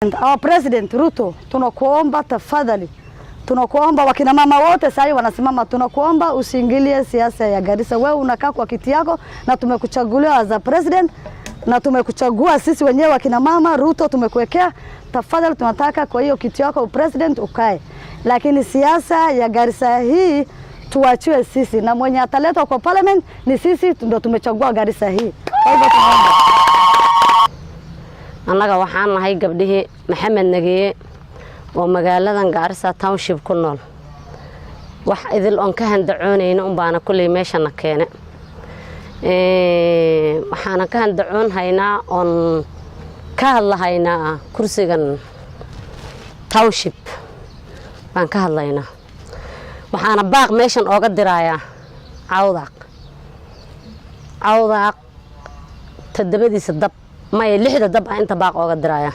Our President Ruto, tunakuomba tafadhali, tunakuomba wakina mama wote sasa wanasimama, tunakuomba usiingilie siasa ya Garissa. Wewe unakaa kwa kiti yako na tumekuchagulia as a president na tumekuchagua sisi wenyewe wakina mama. Ruto tumekuwekea, tafadhali tunataka kwa hiyo kiti yako president ukae, lakini siasa ya Garissa hii tuachiwe sisi, na mwenye ataletwa kwa parliament ni sisi ndio tumechagua Garissa hii. Kwa hivyo tunaomba annaga waxaan nahay gabdhihii Maxamed Nageeye oo magaaladan Garissa Township ku nool wax idil on ka handacoonayna baana kulay meeshana keene waxaan ka handacoon haynaa on ka hadlahaynaa kursigan Township baan ka hadlaynaa waxaana baaq meeshan ooga diraaya cawdaaq tadabadiisa dab ما يلحد دبع أنت باق أو قدرايا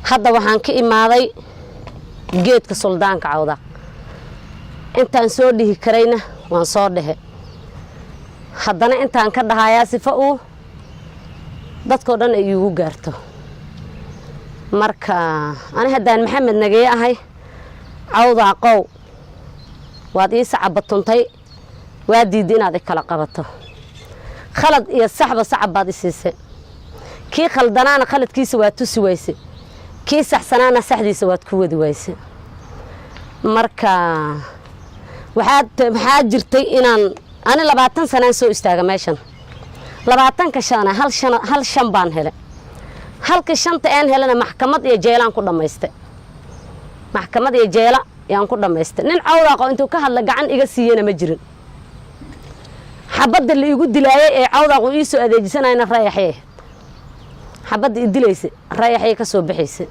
هذا وحن كي ماضي جيت كسلطان كعوضة أنت نسور له كرينة ونصور له هذانا أنت أنكر هاي صفة دتكورن أيوه جرته مركا أنا هدان محمد نجية هاي عوضة قو وادي صعب بطنتي وادي دينا ذيك لقبته خلد يصعب صعب بعد السيسة كي خلدنا خلد كيس واتوس ويسه كي سحسنا سحدي سوات كود ويسه مركا waxaad jirtay inaan ana 20 sano soo istaaga meeshan 20 ka shana hal shan baan helay halka shanta aan helana maxkamad iyo jeelaan ku dhameystay maxkamad iyo jeela yaan ku dhameystay nin cawdaaqo intuu ka hadla gacan iga siiyana ma jirin xabada la igu dilaayay ee cawdaaqo ii soo adeejisanayna raayaxay xabada ii dilaysa raayaxay ka soo bixisay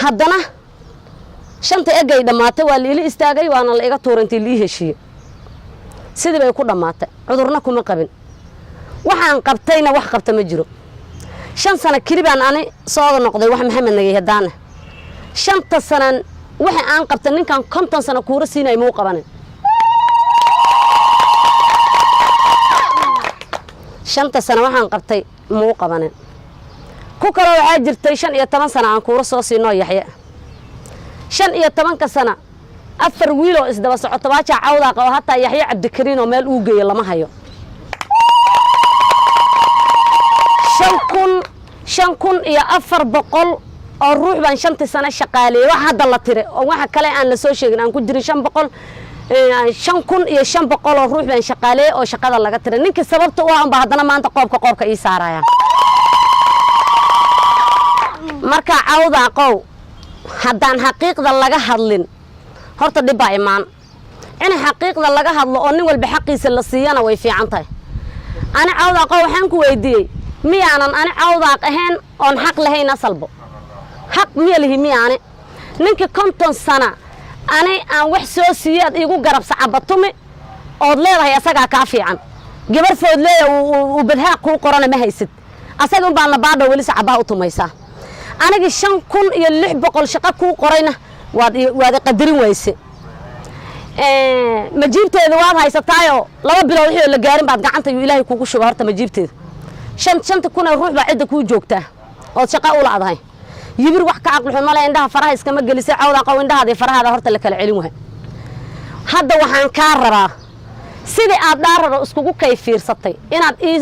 haddana shanta egay dhamaatay waa liili istaagay waana la iga tuurantay lii heshiye sidii bay ku dhamaatay cudurna kuma qabin waxaan qabtayna wax qabta ma jiro 5 sano kiribaan ani soo noqday wax Maxamed Nageeye hadaan 5 sano waxa aan qabtay ninkan 50 sano kuura siinay muu qabanin 5 sano waxaan qabtay muu qabanin ku kale waxa jirtay 15 sano aan kuura soo siino Yaxya 15 سنة أفر ويلو إسدوا سعوت باجع عوضة أو حتى يحيى عبد الكريم ومال أوجي لما هيو شنكون يا أفر بقول الروح بين 5 سنة شقالي واحد الله ترى وواحد كلا أن لسوشي أن كدري شن بقول شنكون يا شن بقول الروح بين شقالي أو شقال الله ترى نك السبب توهم بعدنا ما أنت قوبك إيسارا يعني مركا عوضة قو haddaan xaqiiqda laga hadlin horta dib baa imaan in xaqiiqda laga hadlo oo nin walba xaqiisa la siiyana way fiican tahay ana cawdaaq waxaan ku weydiiyay miyaanan ana cawdaaq ahayn oon xaq lahayn asalbo xaq miyalihi miyaane ninka 50 sano ani aan wax soo siiyad igu garab sacabatumi oo leedahay asaga ka fiican gabar food leeyahay uu badhaa ku qorana ma haysid asaga baan la baadho wali sacaba u tumaysaa أنا جشان كون يلح بقول شقاكو قرينا واد قدرين ويسي مجيبته ذواب هاي ستايو لما بلوحي ولا جارين بعد قعنته إلهي كوكو شبهرت مجيبته شن تكون الروح بعد كو جوكته أو شقاء ولا عضهاي يبر وحك عقل حمالة عندها فرها إسكما جلسة عوضة قو عندها هذه فرها هذا هرت لك العلمها هذا وحن كاررة سيدي أدار اسكوكو كيفير سطي إن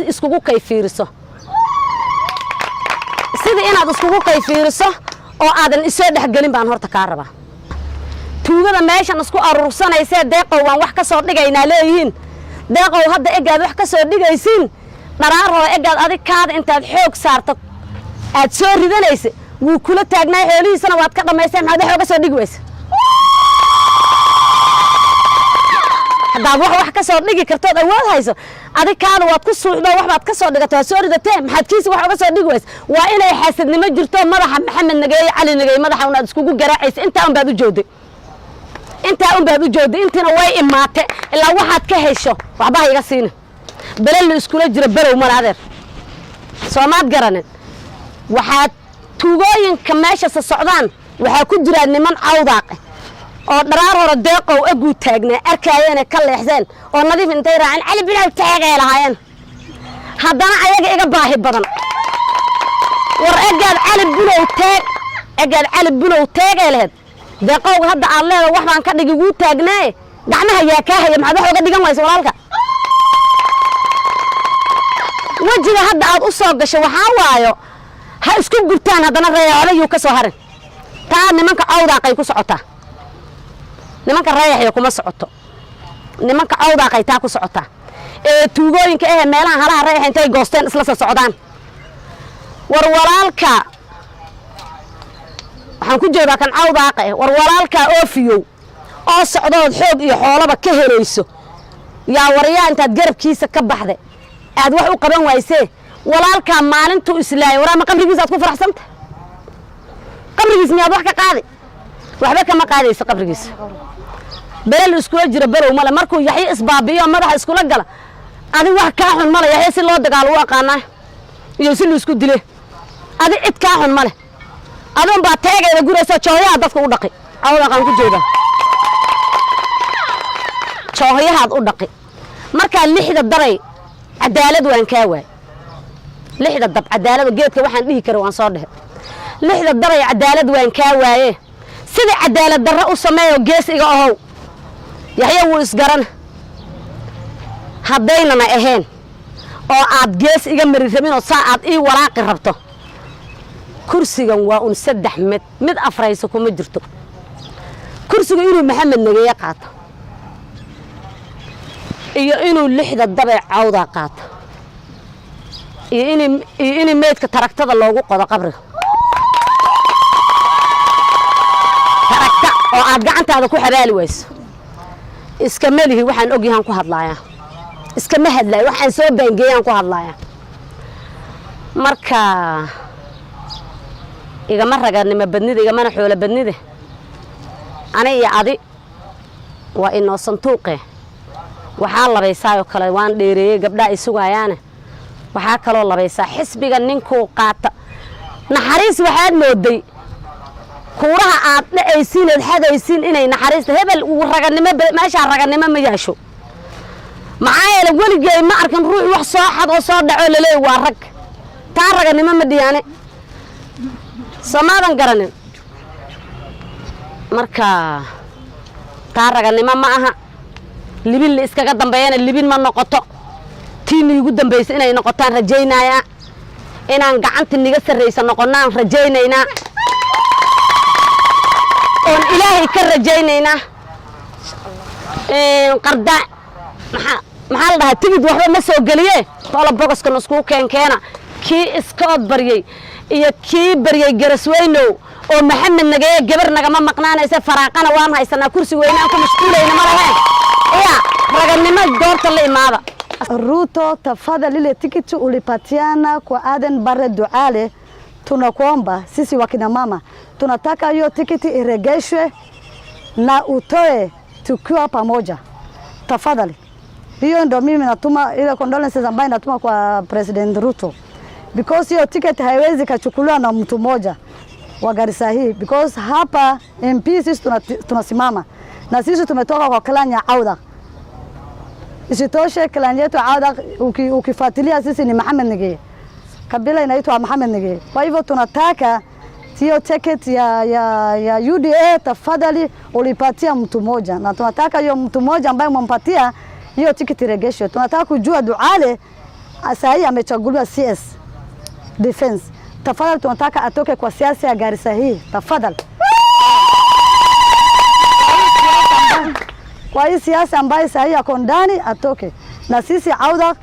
اسكوكو كيفير سو sidii inaad isku qayfiiriso oo aadan isoo dhaxgalin baan horta ka rabaa tuugada meeshan isku arursanaysa deeqow waan wax ka soo dhigaynaa leeyihiin deeqow hadda egaad wax ka soo dhigaysiin dharaaro egaad adig kaada intaad xoog saarto aad soo ridanaysa wuu kula taagnaa xoolihiisana waad ka dhameysay maxaad xoog ka soo dhigaysa hadda wax ka soo dhigi karto awood hayso adig kaada waad ku suuxdo wax baad ka soo dhigataa soo ridatay maxaad kiisa wax uga soo dhigaysa waa inay xasadnimo jirto madaxa Maxamed Nageeye Cali Nageeye madaxa una isku garaacaysa inta aan baad u jooday intina way imaatay ilaa waxaad ka hesho waxba iga siin balal iskula jira balow malaadeer Soomaad garanin waxaad tuugooyinka meesha socdaan waxa ku jira niman cawdaaq oo dharaar hore deeqow agu taagnaa arkayeen ka leexdeen oo nadiif intay raacin cali bilaw taagay lahaayeen haddana ayaga iga baahi badan ورأجل على بلو تاج أجل على بلو تاج لهاد دقوق هذا الله وحنا كده جوت تاجناه دعمها يا كاه يا معده وقد جم ويسولالك وجه هذا عاد أصاب قش وحوايو ها اسكو قلتان هذا نرى عليه كسهرن تعال نمك عوضة قيكو سعطة نمك رايح يكو مسعطة نمك عوضة قيتاكو سعطة توجوين كأه ميلان هلا رايح انتي جوستين إسلاسة سعودان ورولالك حنكو جيبا كان عوضة قي ورولالك أوفيو أو سعودان حوض إيه حولبا كهريسو يا وريا انت تقرب كيسة كبحذي aad wax u qaban waysee walaalka maalintu islaay waraama qabrigiisa aad ku faraxsanta qabrigiisa miyaad wax ka qaadi waxba kama qaadayso qabrigiisa beel isku jira barow male markuu yaxay isbaabiyo madaxa isku la gala adiga wax ka xun male yaxay si loo dagaal u aqaana iyo si isku dile adiga cid ka xun male adoon baa taagayda gurayso jooyaha dadka u dhaqay awada qan ku jeeda jooyaha u dhaqay marka lixda daray عدالة وين كاوي لحد الضب عدالة وجيتك واحد ليه كرو عن صارده لحد الضري عدالة وين كاوي سيد عدالة درة وسماء وجيس إجاهو يحيى ويسجرن هبينا ما إهين أو عاد جيس إجا مريثمين وصعد إيه وراق ربطه كرسي جوا ونسدح مد أفرايسكم مجرتو كرسي يقولوا محمد نجي يقعد iyo inuu lixda dabay cawda qaato iyo in meedka taragtada loogu qodo qabriga taragta oo aad gacantaada ku xabaali wayso iska malihi waxaan ogyahan ku hadlaaya iska ma hadlay waxaan soo baangeeyaan ku hadlaaya marka igama raganimo badnida igama xoolo badnida aniga adi waa inoo santuuqe waxaa labaysaa kale waan dheereeyay gabdha ay sugayaan waxaa kale oo labaysaa xisbiga ninku qaata naxariis waxaad mooday kuuraha aad dhaaysiin xadaysiin inay naxariis hebel uu raganimo meesha raganimo ma yaasho maxaa la waligay ma arkan ruux wax soo xad oo soo dhaco leey waa rag taa raganimo ma diyaane samaadan garanin marka taa raganimo ma aha libin la iskaga dambeeyana libin ma noqoto tiini ugu dambeysay inay noqotaan rajaynaya inaan gacanta niga sareysan noqonaan rajaynayna oo ilaahay ka rajaynayna qarda maxaa la dhahay tigid waxba ma soo galiye tolo bogoska isku keenkeena kii iska od bariyay iyo kii bariyay garasweyno oo maxamed nagay gabar naga ma maqnaanaysa faraaqana waan haysanaa kursi weynaan ku mashquulayna ma lahayn يا رجلنا دورت اللي ماذا Ruto tafadhali ile tikiti ulipatiana kwa Aden Barre Duale, tunakuomba sisi wakina mama tunataka hiyo tikiti iregeshwe na utoe tukiwa pamoja tafadhali. Hiyo ndio mimi natuma ile condolences ambayo natuma kwa President Ruto, because hiyo tiketi haiwezi kachukuliwa na mtu mmoja wa Garissa hii, because hapa MP sisi tunasimama na sisi tumetoka kwa clan ya Auda. Isitoshe clan yetu Auda ukifuatilia sisi ni Mohamed Nige. Kabila inaitwa Mohamed Nige. Kwa hivyo tunataka hiyo ticket ya UDA tafadhali ulipatia mtu mmoja, na tunataka hiyo mtu mmoja ambaye umempatia hiyo tiketi regeshwe. Tunataka kujua Duale sasa hii amechaguliwa CS Defense. Tafadhali tunataka atoke kwa siasa ya Garissa hii tafadhali. Kwa hii siasa ambayo sasa hii yako ndani atoke. Na sisi Auda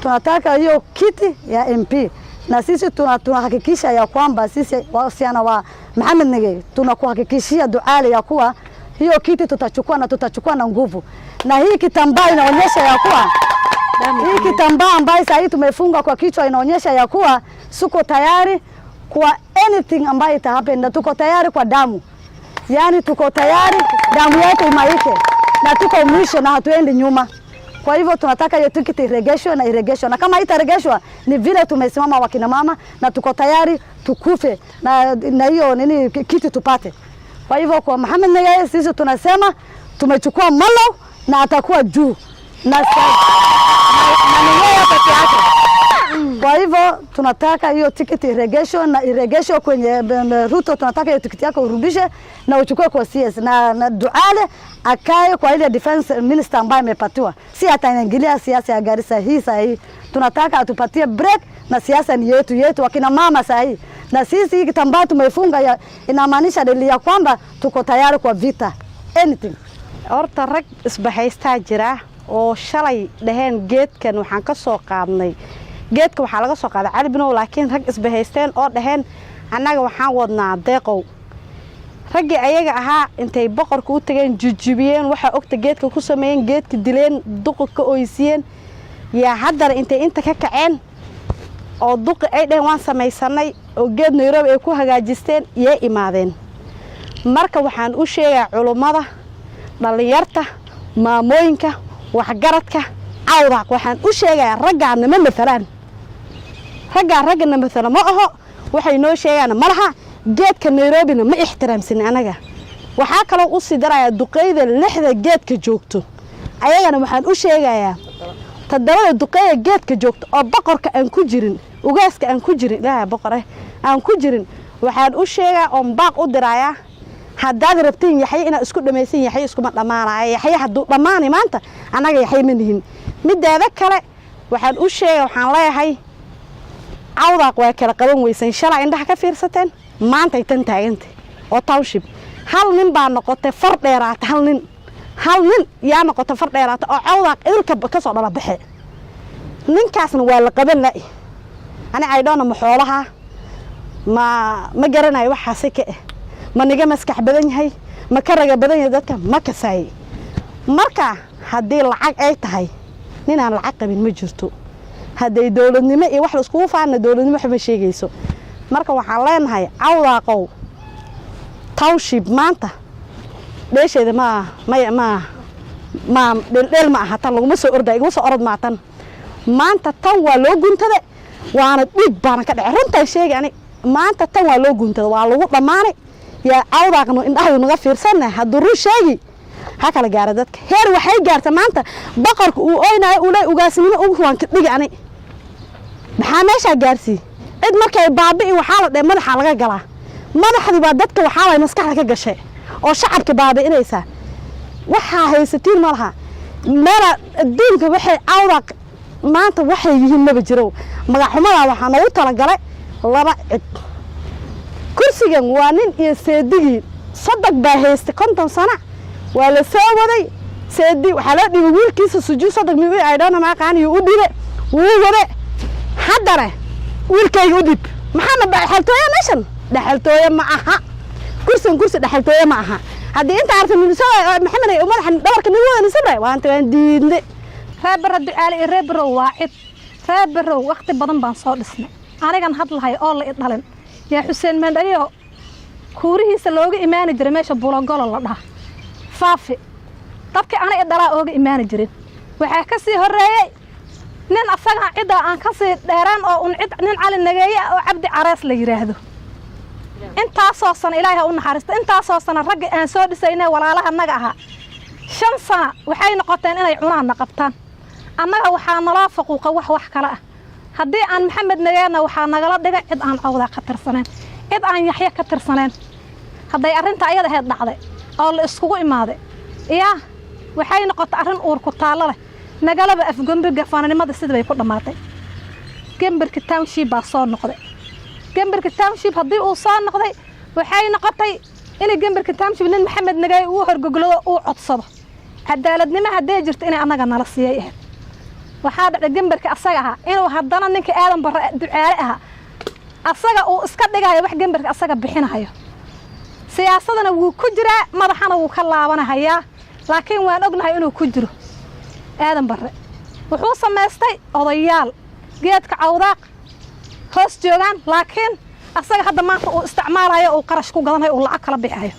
tunataka hiyo kiti ya MP. Na sisi tunahakikisha ya kwamba sisi wasiana wa Mohamed Nige tunakuhakikishia Duale ya kuwa hiyo kiti tutachukua na tutachukua na nguvu. Na hii kitambaa inaonyesha ya kuwa hii kitambaa ambayo sasa hii tumefunga kwa kichwa inaonyesha ya kuwa suko tayari kwa anything ambayo ita happen, na tuko tayari kwa damu. Yaani tuko tayari damu yetu imaike na tuko mwisho na hatuendi nyuma. Kwa hivyo tunataka hiyo tikiti iregeshwe na iregeshwe, na kama itaregeshwa ni vile tumesimama wakina mama na tuko tayari tukufe na hiyo nini kiti tupate. Kwa hivyo kwa Mohamed Nige sisi tunasema tumechukua malo na atakuwa juu na ni yeye peke yake. Kwa hivyo tunataka hiyo tiketi irregesho kwenye Ruto, tunataka hiyo tiketi yako urudishe na uchukue kwa CS na Duale akae kwa ile defense minister ambaye amepatiwa. Si ataingilia siasa ya Garissa hii sahihi. Tunataka atupatie break na siasa ni yetu wakina mama sahihi. Na sisi kitambaa tumefunga inamaanisha dalili ya kwamba tuko tayari kwa vita. Anything. Horta rag isbahaystaa jira oo shalay dhaheen geedkan waxaan ka soo qaadnay geedka waxaa laga soo qaaday Cali Binow laakiin rag isbahaysteen oo dhaheen annaga waxaan wadnaa deeqow ragii ayaga ahaa intay boqorka u tageen jujubiyeen waxa ogta geedka ku sameeyeen geedka dileen duqka ooysiyeen yaa haddana intay inta ka kaceen oo duqi ay dhaheen waan samaysanay oo geed Nairobi ay ku hagaajisteen yay imaadeen marka waxaan u sheegaa culimada dhalinyarta maamooyinka waxgaradka awdaaq waxaan u sheegaa raggaana ma matalaan ragna matala ma aho waxay noo sheegaan malaha geedka Nairobi ma ixtiraamsan anaga waxa kale oo si daraya duqeyda lixda geedka joogto ayagana waxaan u sheegayaa tadawada duqeyda geedka joogto oo boqorka aan ku jirin ugaaska aan ku jirin ilaahay boqore aan ku jirin waxaan u sheegaa oo baaq u diraya haddaad rabtiin Yaxye ina isku dhamaysan Yaxye isku ma dhamaanay Yaxye hadduu dhamaanay maanta anaga Yaxye ma nihin mideeda kale waxaan u sheegaa waxaan leeyahay awdaaq waa kala qaban weysan shalay indhaha ka fiirsateen maanta ay tan taagantay oo township hal nin baa noqotay far dheeraat hal nin yaa noqotay far dheeraat oo awdaaq ilka ka soo dhala baxay ninkaasna waa la qaban la ay doona maxoolaha ma garanayo waxa sike ma niga maskax badan yahay ma ka raga badan yahay dadka ma ka saay marka hadii lacag ay tahay nin aan lacag qabin ma jirto haday dawladnimo iyo wax la isku faana dawladnimo wax ma sheegayso marka waxaan leenahay awdaaqow township maanta dheesheeda ma dhel ma aha tan lagu soo orday igu soo orod maatan maanta tan waa loo guntada waana dhib baan ka dhacay runta sheegay maanta tan waa loo guntada waa lagu dhamaanay yaa awdaaqno indhaha naga fiirsanay haduu ru sheegi ha kala gaar dadka heer waxay gaartay maanta boqorku uu oynaay uu leey ugaasnimo ugu waan ka dhigay maxaa meesha gaarsi cid markay baabi'i waxa la dheey madaxa laga galaa madaxdii baa dadka waxa way maskaxda ka gashay oo shacabka baabi'inaysa waxa haysatiin malaha mara adduunka waxay awdaaq maanta waxay yihiin ma jiro magaxumada waxa noogu tala galay laba cid kursigan waa nin iyo seedigi sadaq baa haystay 50 sano waa la soo waday seedi waxa la dhigay wiilkiisa sujuud sadaq mid ay doona ma qaaniyo u dhibay wuu wada haddana wiilkay u dhib maxamed baa xaltooya meeshan dhaxaltooya ma aha kursi dhaxaltooya ma aha hadii inta artay maxamed ay madaxan dhabarka nagu wada sabray waan diidnay reebro Ducaale reebro waacid reebro waqti badan baan soo dhisnay anigan hadlahay oo la dhalan yaa Xuseen Mandaliyo kuurihiisa looga iimaan jiray meesha Bulagolo la dhaha faafi dadka aniga dhalaa ooga iimaan jirin waxa ka sii horeeyay nin asaga cid aan ka sii dheeraan oo nin Cali Nageeye oo Cabdi Caraas la yiraahdo intaasoo sana Ilaahay u naxariisto intaasoo sana rag aan soo dhisaynay walaalaha naga aha 5 sana waxay noqoteen inay cunaan qabtaan annaga waxa nala faquuqa wax kala ah haddii aan Maxamed Nageeyna waxa nagala dhigay cid aan awda ka tirsaneen cid aan Yaxye ka tirsaneen haday arinta ayada heed dhacday oo la iskugu imaaday waxay noqotay arin uur ku taalo leh nagalaba afgambiga faananimada sidii bay ku dhamaatay Gambarka Township baa soo noqday Gambarka Township hadii uu soo noqday waxay noqotay in Gambarka Township nin Maxamed Nageeye uu horgoglo uu codsado cadaaladnimo hadii jirto in anaga nala siiyay waxaa dhacay Gambarka asaga ah inuu haddana ninka aadan bar Ducaale ah asaga uu iska dhigayo wax Gambarka asaga bixinayo siyaasadana wuu ku jiraa madaxana wuu ka laabanayaa laakiin waan ognahay inuu ku jiro aadan bare wuxuu sameystay odayaal geedka awdaaq hoos joogan laakiin asaga hadda maanta uu isticmaalayo oo qarash ku gadanayo oo lacag kala bixiyo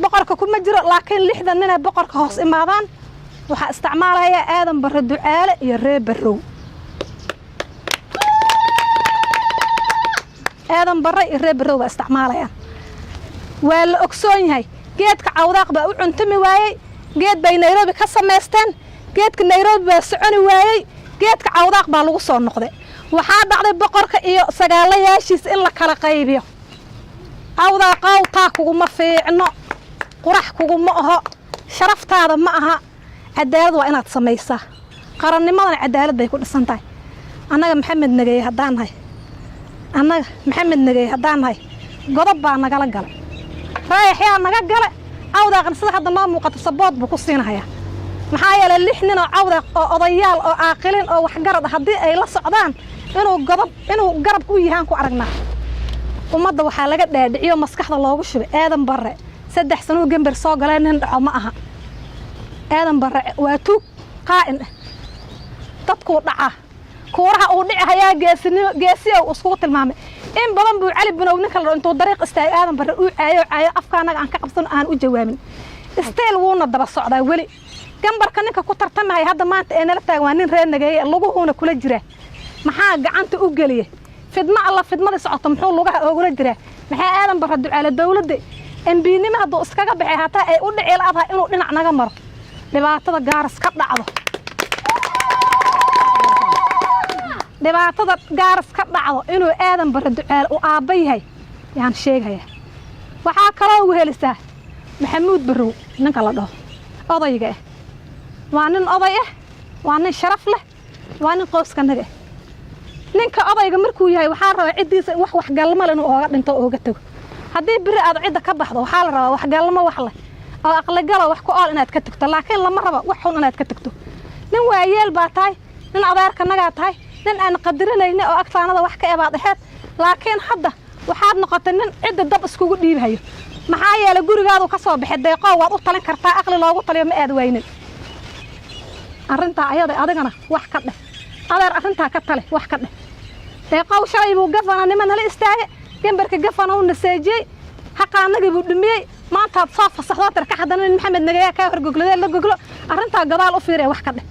boqorka kuma jiro laakiin 6 nin ay boqorka hoos imaadaan waxa isticmaalaya aadan bare Ducaale iyo reebro aadan bare iyo reebro waa isticmaalaya waa la ogsoon yahay geedka awdaaq baa u cuntami waayay geed bay Nairobi ka sameysteen geedka Nairobi baa soconi waayay geedka awdaaq baa lagu soo noqday waxaa dhacday boqorka iyo sagaalayaashiisa in la kala qaybiyo awdaa qawtaa kuguma fiicno qurax kuguma aho sharaftaada ma aha cadaalad waa inaad samaysaa qarannimadana cadaalad bay ku dhisan tahay annaga maxamed nageey haddaan nahay godob baa nagala galay raayaxyaa naga gale awdaaqan sida hadda noo muuqato sabood buu ku siinahayaa maxaa yeelay 6 nin oo awdaaq oo odayaal oo aaqilin oo waxgarad haddii ay la socdaan inuu garab u yahaan ku aragnaa ummadda waxaa laga dhaadhiciyo maskaxda loogu shubay aadan barre 3 sano gambar soo galay nin dhaco ma aha aadan barre waa tuug qaa'in dadku dhaca kuuraha uu dhicayaa geesiyo isku tilmaamay in badan buu cali binow ninka la intuu dariiq istaag aadan barre uu caayo afkaanaga aan ka qabsan aan u jawaabin isteel wuuna daba socdaa weli gambarka ninka ku tartamay hadda maanta ee nala taag waa nin reer nageey laguhuna kula jira maxaa gacanta u galiyay fidma alla fidmada socoto muxuu lugaha oogula jira maxaa aadan barre ducaale dawladda MB-nima hadduu iskaga baxay hataa ay u dhici laadahay inuu dhinac naga maro dhibaatada gaaras ka dhacdo inuu aadan barre ducaale u aabba yahay yaan sheegaya waxaa kaloo ugu helisaa maxamuud barrow ninka la dhaho odayga waa nin oday waa nin sharaf leh waa nin qoyska naga ninka odayga markuu yahay waxaa rabaa cidiisa wax galmo leh inuu ooga dhinto ooga tago haddii biri aad cidda ka baxdo waxaa la rabaa wax galmo wax leh oo aqli galo wax ku ool inaad ka tagto laakiin lama rabo wax xun inaad ka tagto nin waayeel baa tahay nin adeerka nagaa tahay nin aan qadarinayna oo agtaanada wax ka ebaad aheed laakiin hadda waxaad noqotay nin cidda dab iskugu dhiibayo maxaa yeelay gurigaadu ka soo baxay deeqo waad u talin kartaa aqli loogu taliyo ma aad waynin arrintaa ayada adigana wax ka dheh adeer arrintaa ka tale wax ka dheh deeqow shalay buu gafananimo nala istaagay gambarka gafana uu naseejiyey xaqaanagii buu dhumiyey maantaad soo fasaxdoo tar ka xadanin maxamed nageeya kaa horgogladee la goglo arrintaa gadaal u fiiree wax ka dheh